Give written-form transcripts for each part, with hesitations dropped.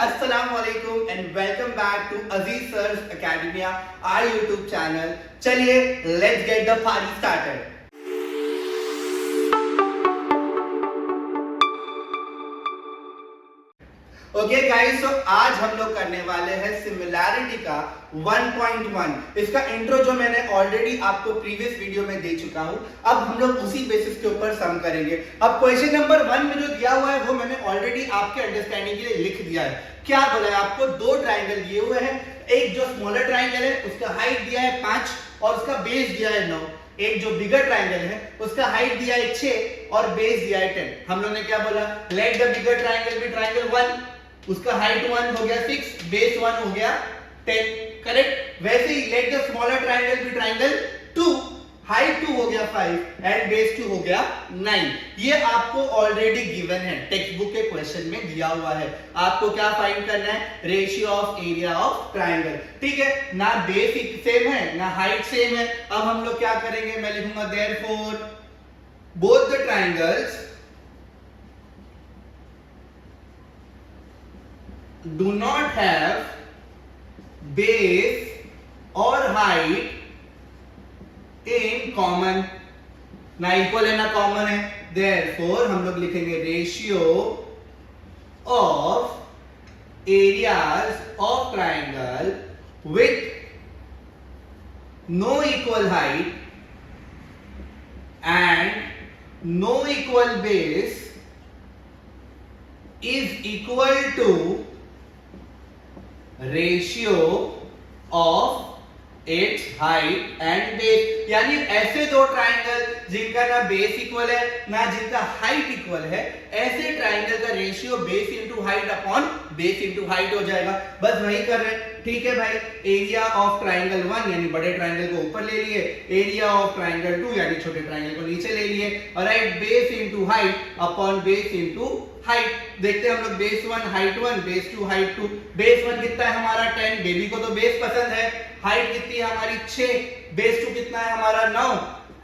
अस्सलाम वालेकुम and welcome back to Aziz sir's academia our YouTube channel. चलिए let's get the party started. Okay guys, तो आज हम लोग करने वाले हैं सिमिलैरिटी का 1.1। इसका इंट्रो जो मैंने ऑलरेडी आपको प्रीवियस वीडियो में दे चुका हूं। अब हम लोग उसी बेसिस के ऊपर सम करेंगे। अब क्वेश्चन नंबर 1 में जो दिया हुआ है वो मैंने ऑलरेडी आपके अंडरस्टैंडिंग के लिए लिख दिया है। क्या बोला है आपको? दो ट्राइंगल दिए हुए हैं। एक जो स्मॉलर ट्राइंगल है उसका हाइट दिया है 5 और उसका बेस दिया है 9। एक जो बिगर ट्राइंगल है उसका हाइट दिया है 6 और बेस दिया है 10। हम लोग ने क्या बोला? Let the bigger triangle B triangle 1, उसका हाइट 1 हो गया 6, बेस 1 हो गया 10। करेक्ट? वैसे ही let the smaller triangle B triangle 2, height 2 हो गया 5 एंड बेस 2 हो गया 9। ये आपको ऑलरेडी गिवन है, टेक्स्ट बुक के क्वेश्चन में दिया हुआ है। आपको क्या फाइंड करना है? Ratio of area of triangle. ठीक है ना? बेस सेम है ना हाइट सेम है। अब हम लोग क्या करेंगे? मैं लिखूंगा therefore both the triangles do not have base or height in common। ना इक्वल है ना कॉमन है, therefore हम लोग लिखेंगे ratio of areas of triangle with no equal height and no equal base is equal to ratio of its height and base. यानी ऐसे दो ट्राइंगल जिनका ना बेस इक्वल है ना जिनका हाइट इक्वल है, ऐसे ट्राइंगल का ratio base into height upon base into height हो जाएगा। बस वही कर रहे हैं। ठीक है भाई, एरिया ऑफ ट्राइंगल 1 यानी बड़े ट्राइंगल को ऊपर ले लिए, एरिया ऑफ ट्राइंगल 2 यानी छोटे ट्राइंगल को नीचे ले लिए, और right base into height upon base into height. देखते हैं हम लोग base 1 height 1, base 2 height 2। Base 1 कितना है हमारा 10, बेबी को तो बेस पसंद है। हाइट कितनी है हमारी 6, बेस 2 कितना है हमारा 9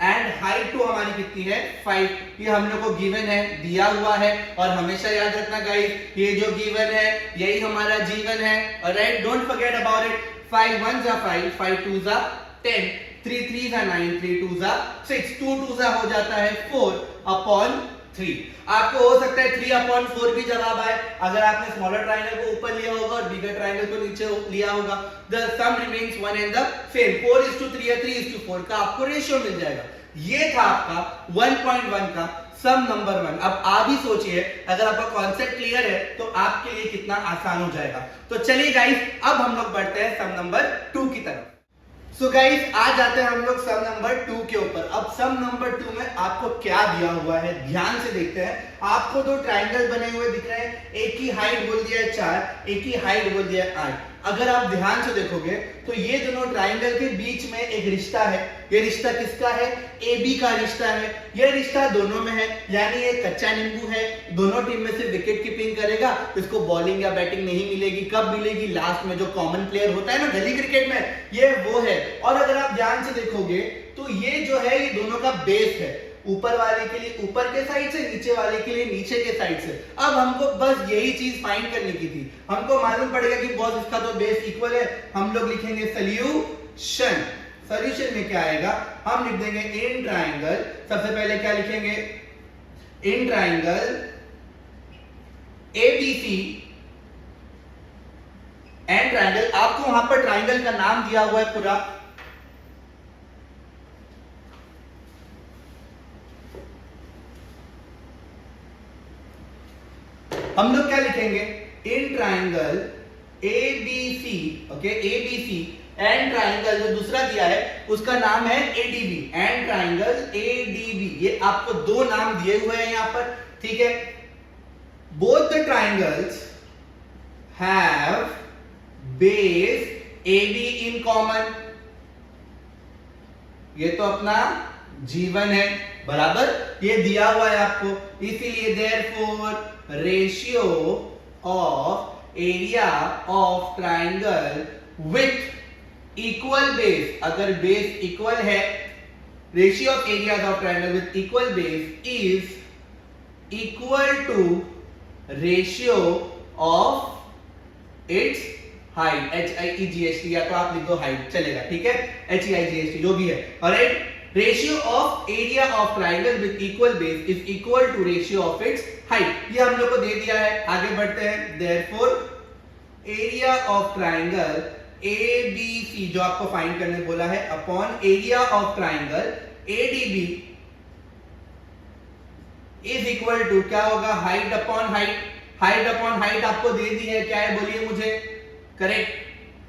एंड हाइट 2 हमारी कितनी है 5। ये हम लोग को गिवन है, दिया हुआ है। और हमेशा याद रखना गाइस, ये जो गिवन है यही हमारा जीवन है। Alright, don't forget about it. 5 1 जा 5, 5 2 जा 10, 3 3 जा 9, 3 2 जा 6, 2 2 जा हो जाता है 4 अपॉन 3। आपको हो सकता है 3 अपॉन 4 भी जवाब आए अगर आपने स्मॉलर ट्राइंगल को ऊपर लिया होगा और बिगर ट्राइंगल को नीचे लिया होगा। The sum remains one and the same. 4:3 या 3:4 का आपको रेशियो मिल जाएगा। ये था आपका 1.1 का सम नंबर 1। अब आप ही सोचिए, अगर आपका कॉन्सेप्ट क्लियर है तो आपके लिए कितना आसान हो जाएगा। तो चलिए गाइस, अब हम लोग बढ़ते हैं सम नंबर 2 की तरफ। सो गाइस, आज आते हैं हम लोग सम नंबर 2 के ऊपर। अब सम नंबर 2 में आपको क्या दिया हुआ है ध्यान से देखते हैं। आपको दो ट्राइंगल बने हुए दिख रहे हैं, एक की हाइट बोल दिया है 4, एक की हाइट बोल दिया है 8। अगर आप ध्यान से देखोगे तो ये दोनों ट्राइंगल के बीच में एक रिश्ता है। ये रिश्ता किसका है? AB का रिश्ता है। ये रिश्ता दोनों में है, यानी ये कच्चा नींबू है। दोनों टीम में से विकेट कीपिंग करेगा, इसको बॉलिंग या बैटिंग नहीं मिलेगी। कब मिलेगी? लास्ट में। जो कॉमन प्लेयर होता है ना गली क्रिकेट में, ये वो है। और अगर आप ध्यान से देखोगे तो ये जो है ये दोनों का बेस है। ऊपर वाले के लिए ऊपर के साइड से, नीचे वाले के लिए नीचे के साइड से। अब हमको बस यही चीज फाइंड करने की थी। हमको मालूम पड़ेगा कि बॉस इसका तो बेस इक्वल है। हम लोग लिखेंगे सॉल्यूशन। सॉल्यूशन में क्या आएगा? हम लिख देंगे इन ट्राइंगल। सबसे पहले क्या लिखेंगे? In triangle ABC and triangle. आपको वहां पर ट्राइंगल का नाम दिया हुआ है पूरा। हम लोग क्या लिखेंगे? In triangle ABC, okay, ABC and triangle जो दूसरा दिया है उसका नाम है ADB। एंड ट्राइंगल ADB, ये आपको दो नाम दिए हुए हैं यहां पर। ठीक है? Both the triangles have base AB in common. ये तो अपना जीवन है, बराबर। ये दिया हुआ है आपको, इसीलिए therefore ratio of area of triangle with equal base. अगर बेस इक्वल है, ratio of areas of triangle with equal base is equal to ratio of its height, HIEGHT, या तो आप लिख दो हाइट चलेगा, ठीक है, HIGHT जो भी है। Alright, ratio of area of triangle with equal base is equal to ratio of its height, ये हम लोग को दे दिया है। आगे बढ़ते हैं। Therefore area of triangle ABC जो आपको फाइंड करने बोला है upon area of triangle ADB is equal to क्या होगा, height upon height. Height upon height आपको दे दी है, क्या है बोलिए मुझे, करेक्ट,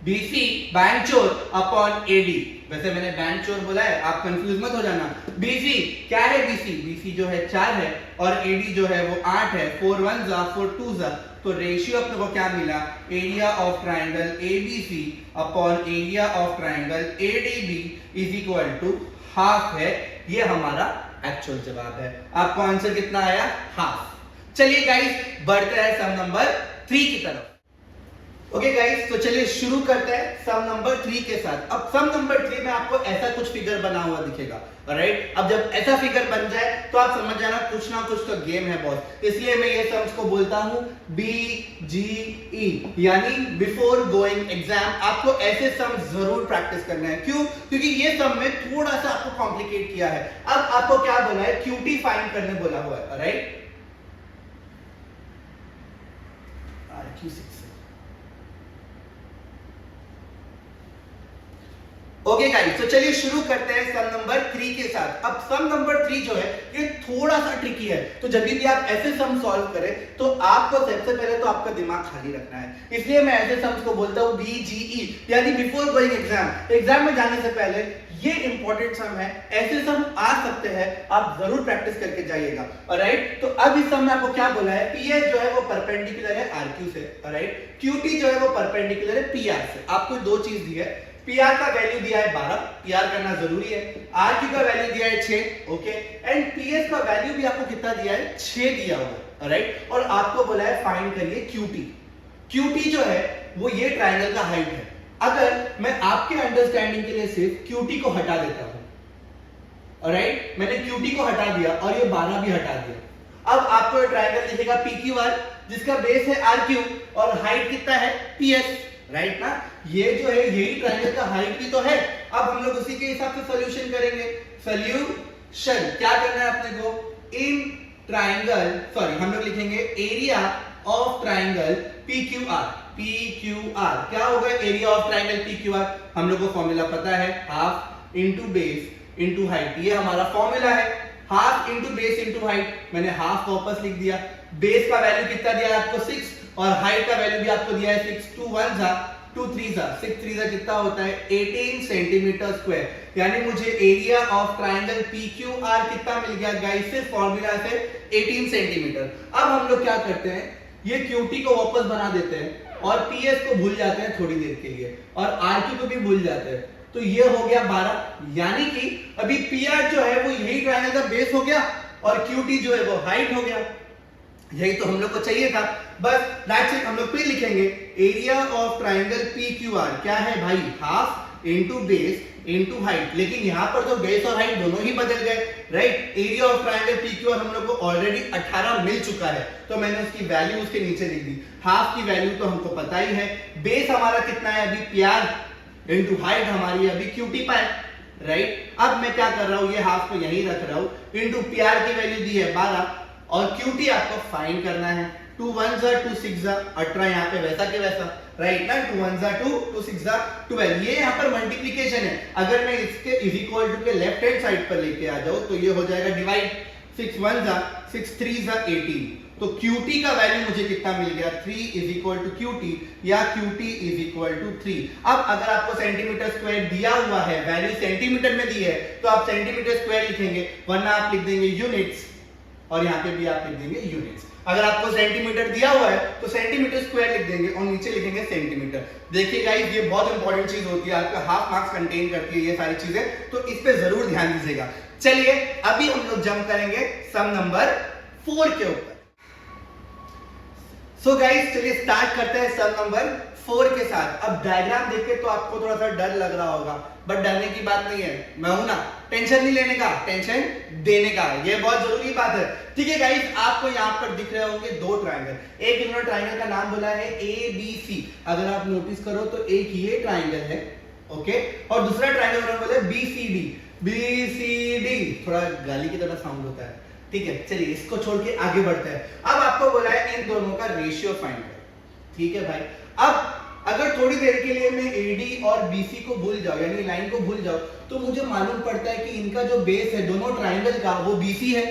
BC बैंचोर अपॉन AD। वैसे मैंने बैंचोर बोला है, आप कंफ्यूज मत हो जाना। BC क्या है, BC जो है 4 है और AD जो है वो 8 है, 4 1 जा 4 2 जा, तो रेशियो अपने को क्या मिला, area of triangle ABC upon area of triangle ADB is equal to half है। ये हमारा एक्चुअल जवाब है। आपको आंसर कितना आया, हाफ। चलिए गाइस बढ़ते हैं सम नंबर 3 की तरफ। ओके गाइस, तो चलिए शुरू करते हैं सम नंबर 3 के साथ। अब सम नंबर 3 में आपको ऐसा कुछ फिगर बना हुआ दिखेगा, राइट। अब जब ऐसा फिगर बन जाए तो आप समझ जाना कुछ ना कुछ तो गेम है बॉस। इसलिए मैं ये सम्स को बोलता हूं BGE, यानी बिफोर गोइंग एग्जाम आपको ऐसे सम्स जरूर प्रैक्टिस करना है। क्यों? क्योंकि ये सम में थोड़ा सा आपको कॉम्प्लिकेट किया है। अब आपको क्या बोला है, QT फाइंड करने बोला हुआ है, राइट। ओके गाइस, तो चलिए शुरू करते हैं सम नंबर 3 के साथ। अब सम नंबर 3 जो है ये थोड़ा सा ट्रिकी है, तो जब भी आप ऐसे सम सॉल्व करें तो आपको सबसे पहले तो आपका दिमाग खाली रखना है। इसलिए मैं ऐसे सम्स को बोलता हूं BGE, यानी बिफोर गोइंग एग्जाम। एग्जाम में जाने से पहले ये इंपॉर्टेंट सम है, ऐसे सम आ सकते हैं, आप जरूर प्रैक्टिस करके जाइएगा। ऑलराइट, तो अब इस सम में आपको क्या बोला है, PS जो है वो परपेंडिकुलर है RQ से, ऑलराइट। QT जो है वो परपेंडिकुलर है PR से। आपको दो चीज दी है, PR का वैल्यू दिया है 12, PR करना जरूरी है। RQ का वैल्यू दिया है 6, ओके, एंड PS का वैल्यू भी आपको कितना दिया है, 6 दिया हुआ है, ऑलराइट। और आपको बोला है फाइंड करिए QT। QT जो है वो ये ट्रायंगल का हाइट है। अगर मैं आपके अंडरस्टैंडिंग के लिए सिर्फ QT को हटा देता हूं, ऑलराइट, मैंने QT को हटा दिया और ये 12 भी हटा दिया। अब आपको ट्रायंगल दिखेगा PQR जिसका बेस है RQ और हाइट कितना है PS, राइट ना। ये जो है यही ट्रायंगल का हाइट भी तो है। अब हम लोग उसी के हिसाब से सॉल्यूशन करेंगे। सॉल्यूशन क्या करना है अपने को, इन ट्रायंगल, सॉरी हम लोग लिखेंगे area of triangle PQR। PQR क्या होगा, एरिया ऑफ ट्रायंगल PQR। हम लोग को फॉर्मूला पता है, half into base into height, ये हमारा फॉर्मूला है। Half into base into height, मैंने हाफ वापस लिख दिया। बेस का वैल्यू कितना दिया है आपको 6 और हाइट का वैल्यू भी आपको दिया है 6। 2 1 जा 2 3 जा 6 3 जा कितना होता है 18 सेंटीमीटर स्क्वायर। यानी मुझे एरिया ऑफ ट्रायंगल PQR कितना मिल गया गाइस, सिर्फ फॉर्मूला से 18 सेंटीमीटर। अब हम लोग क्या करते हैं, ये QT को वापस बना देते हैं और PS को भूल जाते हैं थोड़ी देर के लिए और RQ को भी भूल जाते हैं, तो ये हो गया 12। यानी कि अभी PR जो है वो यही ट्रायंगल का बेस हो गया और QT जो है वो हाइट हो गया। यही तो हम लोग को चाहिए था, बस दैट्स इट। हम लोग फिर लिखेंगे एरिया ऑफ ट्रायंगल PQR क्या है भाई, half into base into height. लेकिन यहाँ पर तो बेस और हाइट दोनों ही बदल गए, right. Area of triangle PQR हम लोग को ऑलरेडी 18 मिल चुका है, तो मैंने उसकी वैल्यू उसके नीचे लिख दी। हाफ की वैल्यू तो हमको पता ही है, बेस हमारा कितना है अभी PR इंटू हाइट हमारी अभी QT पाए, राइट। अब मैं क्या कर रहा हूँ, ये हाफ को यहीं रख रहा हूँ, इंटू PR की वैल्यू दी है 12 और QT आपको फाइंड करना है। 2 1 जा 2 6 जा 18, यहाँ पे वैसा के वैसा, राइट ना। 2 1 जा 2 2 6 जा 12, ये यहाँ पर मल्टीप्लीकेशन है। अगर मैं इसके इज इक्वल टू के लेफ्ट हैंड साइड पर लेके आ जाऊं तो ये हो जाएगा डिवाइड। 6 1 जा 6 3 जा 18, तो QT का वैल्यू मुझे कितना मिल गया, 3 इज इक्वल टू QT या QT इज इक्वल टू 3। अब अगर आपको सेंटीमीटर स्क्वायर दिया हुआ है, वैल्यू सेंटीमीटर में दी है, तो आप सेंटीमीटर स्क्वायर लिखेंगे, वरना आप लिख देंगे यूनिट्स और यहाँ पे भी आप लिख देंगे यूनिट्स। अगर आपको सेंटीमीटर दिया हुआ है तो सेंटीमीटर स्क्वायर लिख देंगे और नीचे लिखेंगे सेंटीमीटर। देखिए गाइस, ये बहुत इंपॉर्टेंट चीज होती है, आपका हाफ मार्क्स कंटेन करती है ये सारी चीजें, तो इस पे जरूर ध्यान दीजिएगा। चलिए अभी हम लोग जंप करेंगे सम नंबर 4 के ऊपर। सो गाइस चलिए स्टार्ट करते हैं सम नंबर 4 के साथ। अब डायग्राम देख के तो आपको थोड़ा सा डर लग रहा होगा, बट डरने की बात नहीं है, मैं हूं ना। टेंशन नहीं लेने का, टेंशन देने का, ये बहुत जरूरी बात है। ठीक है गाइस, आपको यहाँ पर दिख रहे होंगे दो ट्राइंगल। एक इन्होंने ट्राइंगल का नाम बोला है ABC। अगर आप नोटिस करो तो एक ये ट्राइंगल है, ओके, और दूसरा ट्राइंगल उन्होंने बोला BCD। BCD थोड़ा गाली की तरह साउंड होता है, ठीक है। चलिए इसको छोड़ के आगे बढ़ते हैं। अब आपको बोला है इन दोनों का रेशियो फाइंड करो, ठीक है भाई। अब अगर थोड़ी देर के लिए मैं AD और BC को भूल जाऊं, यानी लाइन को भूल जाऊं, तो मुझे मालूम पड़ता है कि इनका जो बेस है दोनों ट्राइंगल का वो BC है,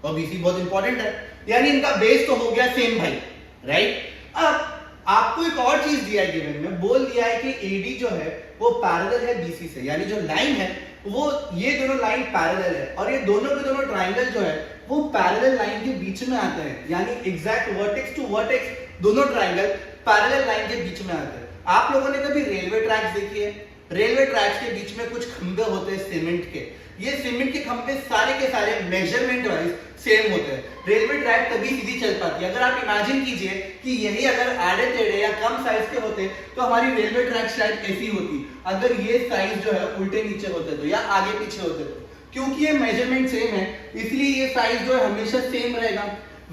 और BC बहुत इंपॉर्टेंट है, यानी इनका बेस तो हो गया सेम भाई, राइट। अब आपको एक और चीज दिया है गिवन में, बोल दिया है कि AD जो है वो पैरेलल है BC से, यानी जो लाइन है वो ये दोनों लाइन पैरेलल है, और ये दोनों के दोनों ट्राइंगल जो है वो पैरेलल लाइन के बीच में आते हैं, यानी एग्जैक्ट वर्टेक्स टू वर्टेक्स दोनों ट्राइंगल पैरेलल लाइन के बीच में आते हैं। आप लोगों ने कभी रेलवे ट्रैक्स देखी है? रेलवे ट्रैक्स के बीच में कुछ खंभे होते हैं सीमेंट के। ये सीमेंट के खंभे सारे के सारे मेजरमेंट वाइज सेम होते हैं। रेलवे ट्रैक तभी सीधी चल पाती है। अगर आप इमेजिन कीजिए कि यही अगर आड़े टेढ़े या कम साइज के होते तो हमारी रेलवे ट्रैक शायद ऐसी होती। अगर ये साइज जो है उल्टे नीचे होते तो या आगे पीछे होते तो, क्योंकि ये मेजरमेंट सेम है इसलिए ये साइज जो है हमेशा सेम रहेगा।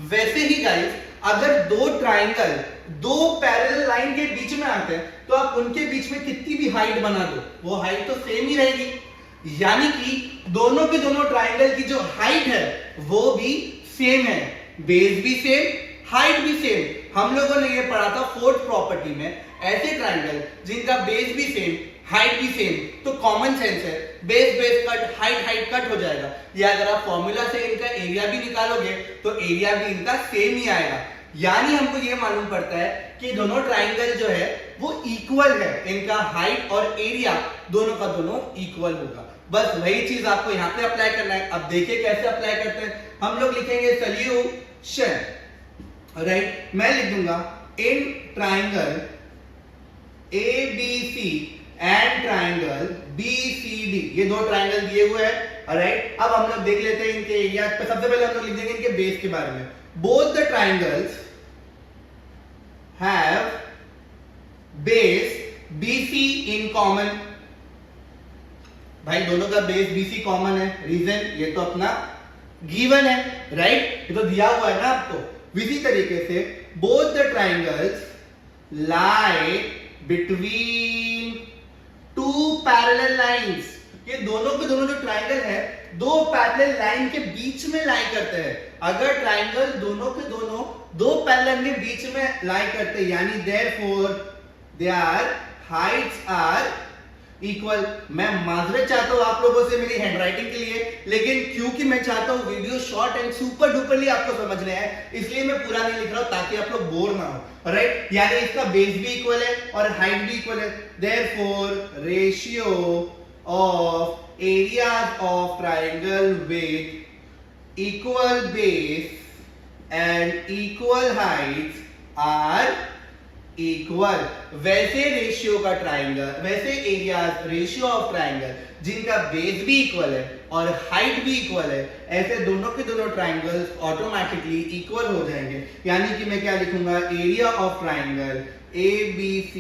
वैसे ही गाइस, अगर दो ट्राइंगल दो पैरेलल लाइन के बीच में आते हैं तो आप उनके बीच में कितनी भी हाइट बना दो वो हाइट तो सेम ही रहेगी, यानी कि दोनों के दोनों ट्राइंगल की जो हाइट है वो भी सेम है, बेस भी सेम, हाइट भी सेम। हम लोगों ने ये पढ़ा था फोर्थ प्रॉपर्टी में, ऐसे ट्राइंगल जिनका बेस भी सेम हाइट भी सेम, तो कॉमन सेंस है base base cut height height cut हो जाएगा। या अगर आप फॉर्मूला से इनका एरिया भी निकालोगे तो एरिया भी इनका सेम ही आएगा, यानी हमको ये मालूम पड़ता है कि दोनों ट्राइंगल जो है वो इक्वल है, इनका हाइट और एरिया दोनों का दोनों इक्वल होगा। बस वही चीज आपको यहाँ पे अप्लाई करना है। अब देखिए कैसे अप्लाई करते हैं। हम लोग लिखेंगे सॉल्यूशन, राइट। मैं लिख दूंगा in triangle ABC and triangle BCD, ये दो ट्राइंगल दिए हुए हैं, राइट। अब हम लोग देख लेते हैं इनके एरिया। सबसे पहले हम लोग लिख देंगे इनके बेस के बारे में। Both the triangles have base BC in common. भाई दोनों का बेस BC कॉमन है, रीजन ये तो अपना गिवन है, राइट, ये तो दिया हुआ है ना आपको। इसी तरीके से both the triangles lie between two parallel lines, ये दोनों के दोनों जो ट्राइंगल है दो पैरेलल लाइन के बीच में लाई करते हैं। अगर ट्राइंगल दोनों के दोनों दो पैरेलल के बीच में लाई करते हैं, यानी therefore their heights are equal. मैं माजरत चाहता हूं आप लोगों से मेरी हैंडराइटिंग के लिए, लेकिन क्योंकि मैं चाहता हूं वीडियो शॉर्ट एंड सुपर डुपरली आपको समझने है, इसलिए मैं पूरा नहीं लिख रहा हूं ताकि आप लोग बोर ना हो, राइट। यानी इसका बेस भी इक्वल है और हाइट भी इक्वल है। Therefore ratio of areas of triangle with equal base and equal heights are equal. वैसे रेशियो का ट्राइंगल, वैसे एरियाज रेशियो ऑफ ट्राइंगल जिनका बेस भी इक्वल है और हाइट भी इक्वल है, ऐसे दोनों के दोनों ट्राइंगल्स ऑटोमेटिकली इक्वल हो जाएंगे। यानी कि मैं क्या लिखूंगा, area of triangle ABC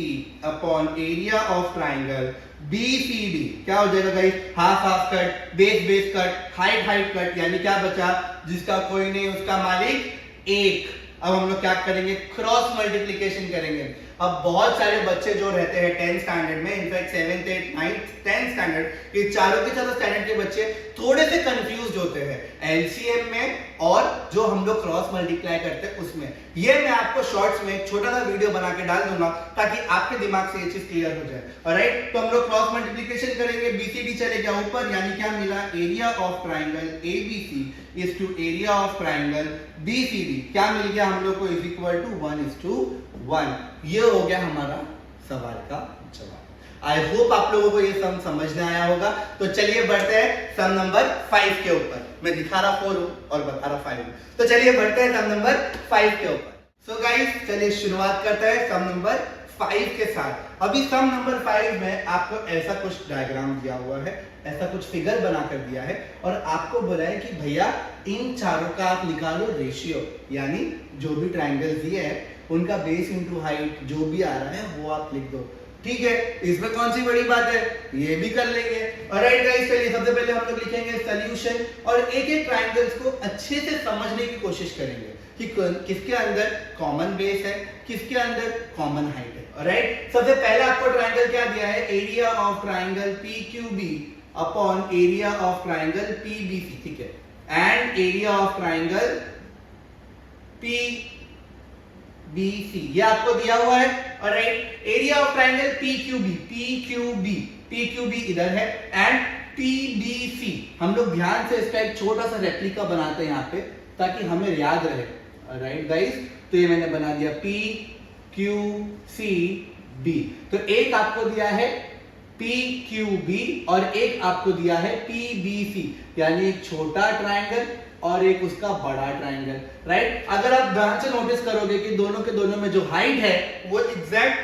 upon area of triangle BCD क्या हो जाएगा guys, half half cut, base base cut, height height cut, यानी क्या बचा, जिसका कोई नहीं उसका मालिक एक। अब हम लोग क्या करेंगे, क्रॉस मल्टीप्लिकेशन करेंगे। अब बहुत सारे बच्चे जो रहते हैं 10th स्टैंडर्ड में, in fact 7th 8th 9th 10th standard, ये चारों के चारों स्टैंडर्ड के बच्चे थोड़े से कंफ्यूज होते हैं LCM में और जो हम लोग क्रॉस मल्टीप्लाई करते हैं उसमें। ये मैं आपको शॉर्ट्स में एक छोटा सा वीडियो बना के डाल दूंगा ताकि आपके दिमाग से ये चीज क्लियर हो जाए, ऑलराइट। तो हम लोग क्रॉस मल्टीप्लिकेशन करेंगे, BCD चलेगा ऊपर, यानी क्या मिला, area of triangle ABC is to area of triangle BCD क्या मिल गया हम लोग को, इज इक्वल टू 1:1। ये हो गया हमारा सवाल का जवाब। आई होप आप लोगों को ये सम समझ में आया होगा। तो चलिए बढ़ते हैं सम नंबर 5 के ऊपर। मैं दिखा रहा 4 हूं और बता रहा 5 हूं, तो चलिए बढ़ते हैं सम नंबर 5 के ऊपर। सो गाइस चलिए शुरुआत करते हैं सम नंबर 5 के साथ। अभी सम नंबर 5 में आपको ऐसा कुछ डायग्राम दिया हुआ है, ऐसा कुछ फिगर बना कर दिया है और आपको बोला है कि भैया इन चारों का आप निकालो रेशियो, यानी जो भी ट्राइंगल दिए है उनका बेस इंटू हाइट जो भी आ रहा है वो आप लिख दो। ठीक है, इसमें कौन सी बड़ी बात है, ये भी कर लेंगे। ऑलराइट गाइस, चलिए सबसे पहले हम लोग लिखेंगे सॉल्यूशन और एक एक ट्रायंगल्स को अच्छे से समझने की कोशिश करेंगे कि किसके अंदर कॉमन बेस है, किसके अंदर कॉमन हाइट है। ऑलराइट, सबसे पहले आपको ट्रायंगल क्या दिया है, area of triangle PQB upon area of triangle PBC। ठीक है, and area of triangle PBC ये आपको दिया हुआ है। Alright, area of triangle PQB इधर है एंड PBC। हम लोग ध्यान से इसका एक छोटा सा रेप्लिका बनाते हैं यहाँ पे ताकि हमें याद रहे। ऑलराइट गाइस, तो ये मैंने बना दिया PQCB। तो एक आपको दिया है PQB और एक आपको दिया है PBC, यानी एक छोटा ट्रायंगल और एक उसका बड़ा ट्रायंगल। राइट, अगर आप ध्यान से नोटिस करोगे कि दोनों के दोनों में जो हाइट है वो एग्जैक्ट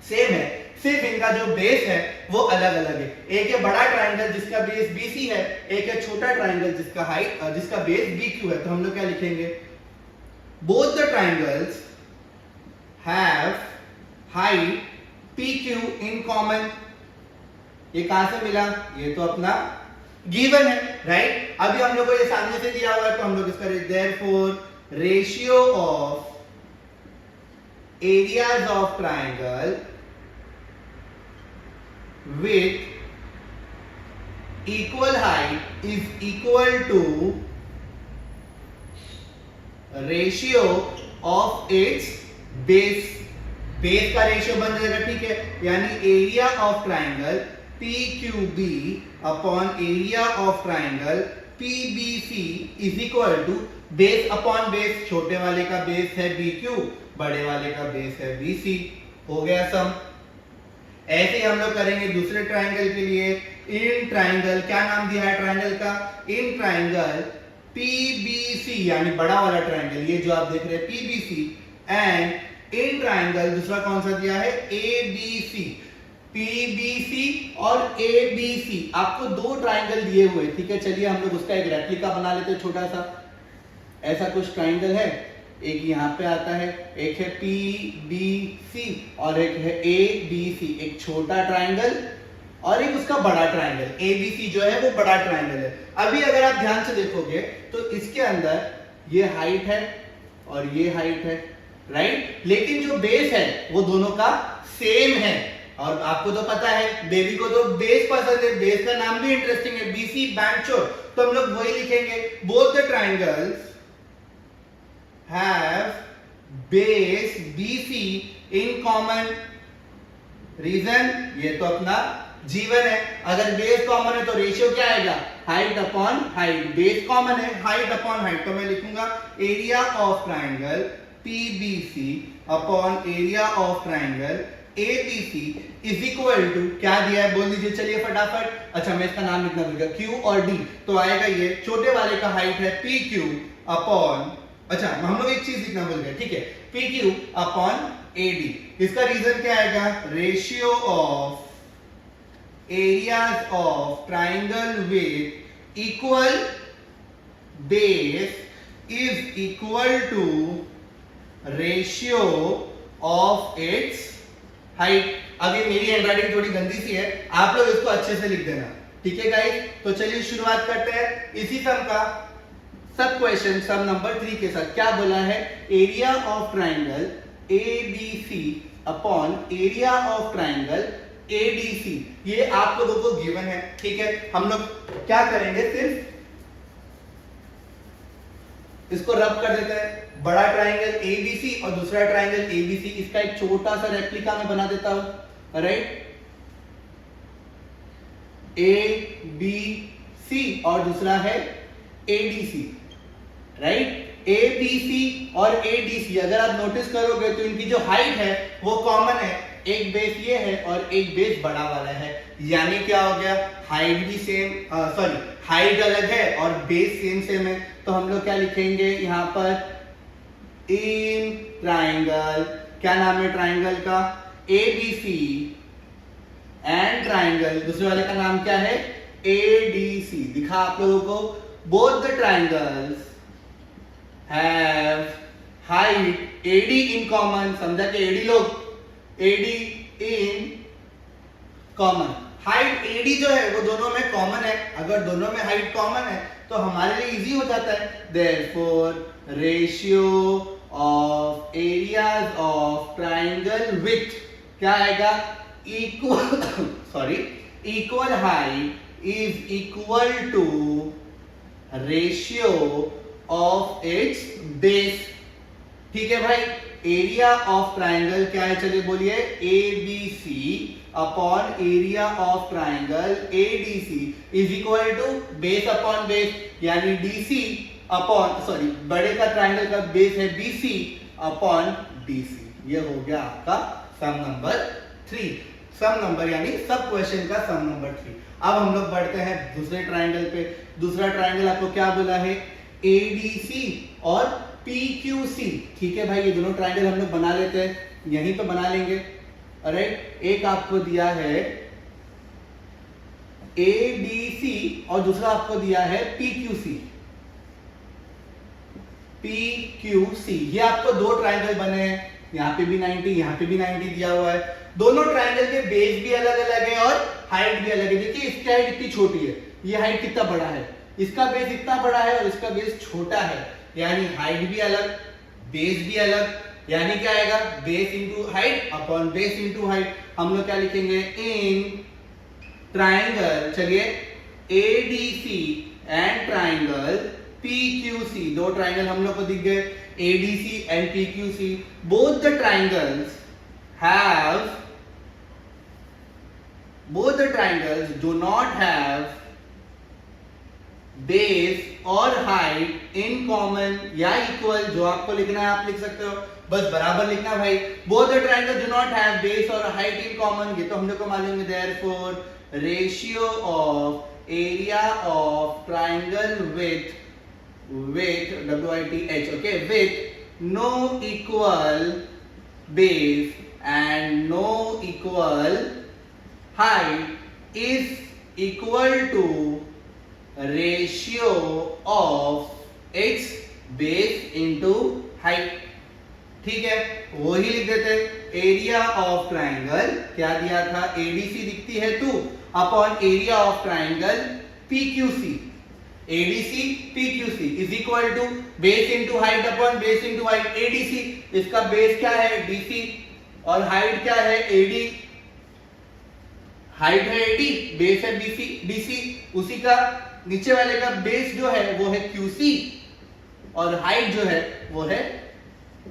सेम है, सिर्फ इनका जो बेस है वो अलग अलग है। एक है बड़ा ट्रायंगल जिसका बेस BC है, एक है छोटा ट्रायंगल जिसका बेस BQ है। तो हम लोग क्या लिखेंगे, both the triangles have height PQ in common. ये कहां से मिला, ये तो अपना गिवन है। राइट, अभी हम लोग को ये सामने से दिया हुआ है तो हम लोग इसका therefore ratio of areas of triangle with equal height is equal to ratio of its base। Base का रेशियो बन जाएगा। ठीक है, यानी area of triangle PQB upon area of triangle PBC is equal to base upon base. छोटे वाले का base है BQ, बड़े वाले का बेस है BC। हो गया सम। ऐसे हम लोग करेंगे दूसरे ट्रायंगल के लिए। इन ट्रायंगल, क्या नाम दिया है ट्रायंगल का, इन ट्रायंगल PBC यानी बड़ा वाला ट्रायंगल, ये जो आप देख रहे हैं PBC, एंड इन ट्रायंगल दूसरा कौन सा दिया है ABC। PBC और ABC आपको दो ट्रायंगल दिए हुए। ठीक है, चलिए हम लोग उसका एक रेप्लिका बना लेते हैं छोटा सा। ऐसा कुछ ट्रायंगल है, एक यहाँ पे आता है, एक है PBC और एक है ABC। एक छोटा ट्रायंगल और एक उसका बड़ा ट्रायंगल। ABC जो है वो बड़ा ट्रायंगल है। अभी अगर आप ध्यान से देखोगे तो इसके अंदर ये हाइट है और ये हाइट है। राइट, लेकिन जो बेस है वो दोनों का सेम है। और आपको तो पता है बेबी को तो बेस पसंद है, बेस का नाम भी इंटरेस्टिंग है, BC बैंचो। तो हम लोग वही लिखेंगे, both the triangles have base BC in common। Reason, ये तो अपना जीवन है। अगर बेस कॉमन है तो रेशियो क्या आएगा, height upon height. Base common है, हाइट अपॉन हाइट। तो मैं लिखूंगा area of triangle PBC upon area of triangle ABC is equal to, क्या दिया है बोल दीजिए चलिए फटाफट। अच्छा, मैं इसका नाम लिखना भूल गया, Q और D। तो आएगा ये छोटे वाले का हाइट है PQ अपॉन, अच्छा हम लोग एक चीज लिखना भूल गए। ठीक है, PQ अपॉन AD। इसका रीजन क्या आएगा, ratio of areas of triangle with equal base is equal to ratio of its height. अभी मेरी हैंडराइटिंग थोड़ी गंदी सी है, आप लोग इसको अच्छे से लिख देना। ठीक है गाइस, तो चलिए शुरुआत करते हैं इसी सम का। सब क्वेश्चन सम नंबर 3 के साथ क्या बोला है, area of triangle ABC upon area of triangle ADC। ये आप लोगों को गिवन है। ठीक है, हम लोग क्या करेंगे, सिर्फ इसको रब कर देते हैं। बड़ा ट्रायंगल ABC और दूसरा ट्रायंगल ABC, इसका एक छोटा सा रेप्लिका मैं बना देता हूं। राइट, ABC और दूसरा है ADC। राइट, ABC और ADC अगर आप नोटिस करोगे तो इनकी जो हाइट है वो कॉमन है। एक बेस ये है और एक बेस बड़ा वाला है, यानी क्या हो गया, हाइट भी सेम, सॉरी हाइट अलग है और बेस सेम है। तो हम लोग क्या लिखेंगे यहाँ पर, इन ट्रायंगल, क्या नाम है ट्रायंगल का, ABC एंड ट्रायंगल दूसरे वाले का नाम क्या है, ADC। दिखा आप लोगों को, both the triangles have height AD in common, समझा के एडी लोग, AD in common, height AD जो है वो दोनों में कॉमन है, अगर दोनों में हाइट कॉमन है तो हमारे लिए इजी हो जाता है। Therefore ratio of areas of triangle with क्या आएगा, equal sorry equal height is equal to ratio of its base. ठीक है भाई, एरिया ऑफ ट्राइंगल क्या है, चलिए बोलिए, ABC upon area of triangle ADC is equal to base upon base, यानी DC अपॉन सॉरी बड़े का ट्राइंगल का बेस है BC अपॉन DC। ये हो गया आपका सम नंबर 3, सम नंबर यानी सब क्वेश्चन का सम नंबर 3। अब हम लोग बढ़ते हैं दूसरे ट्राइंगल पे। दूसरा ट्राइंगल आपको क्या बोला है, ADC और PQC। ठीक है भाई, ये दोनों ट्राइंगल हम लोग बना लेते हैं, यहीं पे बना लेंगे। ऑलराइट, एक आपको दिया है ADC और दूसरा आपको दिया है PQC। ये आपको दो ट्राइंगल बने हैं, यहाँ पे भी 90, यहाँ पे भी 90 दिया हुआ है। दोनों ट्राइंगल के बेस भी अलग अलग है और हाइट भी अलग है। देखिए इसकी हाइट इतनी छोटी है, ये हाइट कितना बड़ा है, इसका बेस इतना बड़ा है और इसका बेस छोटा है, यानी हाइट भी अलग बेस भी अलग, यानी क्या आएगा, base into height upon base into height. हम लोग क्या लिखेंगे, इन ट्राइंगल, चलिए ADC एंड ट्राइंगल PQC, दो ट्राइंगल हम लोग को दिख गए, ADC and PQC, both the triangles do not have base और height in common या equal। जो आपको लिखना है आप लिख सकते हो, बस बराबर लिखना भाई। both the triangles do not have base और height in common, ये तो हम लोग को मालूम है। therefore ratio of area of triangle with WITH, okay, with no equal base and no equal height is equal to ratio of its base into height। ठीक है, वही लिख देते। एरिया ऑफ ट्राइंगल क्या दिया था, ADC दिखती है 2 upon area of triangle PQC, ADC PQC is equal to base into height upon base into height. ADC इसका बेस क्या है DC और हाइट क्या है AD, हाइट है AD, बेस है DC, उसी का नीचे वाले का बेस जो है वो है QC और हाइट जो है वो है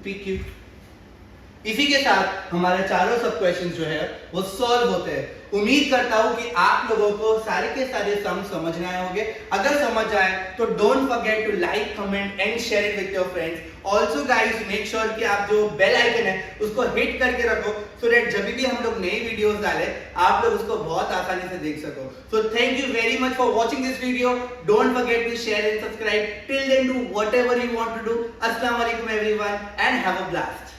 PQ। इसी के साथ हमारे चारों सब क्वेश्चन जो है वो सॉल्व होते हैं। उम्मीद करता हूं कि आप लोगों को सारे के सारे सम समझ में आए होंगे। अगर समझ आए तो don't forget to like, comment and share it with your friends. Also guys make sure कि आप जो बेल आइकन है उसको हिट करके रखो, सो दैट जब भी हम लोग नई वीडियोस डालें आप लोग उसको बहुत आसानी से देख सको। So thank you very much for watching this video. Don't forget to share and subscribe. Till then do whatever you want to do. अस्सलाम वालेकुम everyone and have a blast.